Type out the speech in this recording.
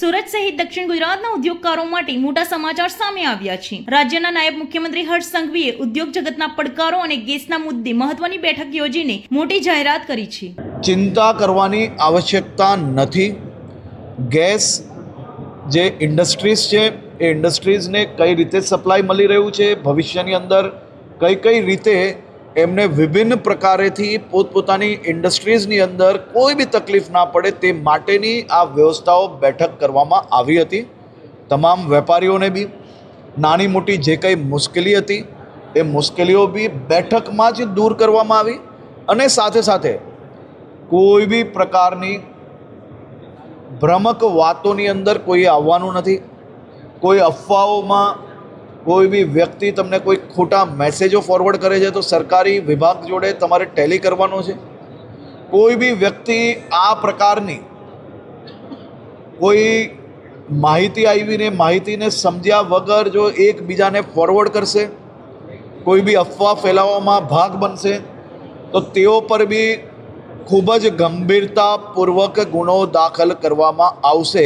સુરત સહિત દક્ષિણ ગુજરાતના ઉદ્યોગકારો માટે મોટા સમાચાર સામે આવ્યા છે। રાજ્યના નાયબ મુખ્યમંત્રી હર્ષ સંઘવીએ ઉદ્યોગ જગતના પડકારો અને ગેસના મુદ્દે મહત્વની બેઠક યોજીને મોટી જાહેરાત કરી છે। ચિંતા કરવાની આવશ્યકતા નથી। ગેસ જે ઇન્ડસ્ટ્રીઝ છે એ ઇન્ડસ્ટ્રીઝને કઈ રીતે સપ્લાય મળી રહ્યું છે, ભવિષ્યની અંદર કઈ રીતે એમને વિભિન્ન પ્રકારેથી પોતપોતાની ઇન્ડસ્ટ્રીઝની અંદર કોઈ બી તકલીફ ના પડે તે માટેની આ વ્યવસ્થાઓ બેઠક કરવામાં આવી હતી। તમામ વેપારીઓને બી નાની મોટી જે કંઈ મુશ્કેલી હતી એ મુશ્કેલીઓ બી બેઠકમાં જ દૂર કરવામાં આવી અને સાથે સાથે કોઈ બી પ્રકારની ભ્રામક વાતોની અંદર કોઈ આવવાનું નથી। કોઈ અફવાઓમાં કોઈ બી વ્યક્તિ તમને કોઈ ખોટા મેસેજો ફોરવર્ડ કરે છે તો સરકારી વિભાગ જોડે તમારે ટેલી કરવાનો છે। કોઈ બી વ્યક્તિ આ પ્રકારની કોઈ માહિતી આવીને માહિતીને સમજ્યા વગર જો એકબીજાને ફોરવર્ડ કરશે, કોઈ બી અફવા ફેલાવવામાં ભાગ બનશે તો તેઓ પર બી ખૂબ જ ગંભીરતાપૂર્વક ગુનો દાખલ કરવામાં આવશે।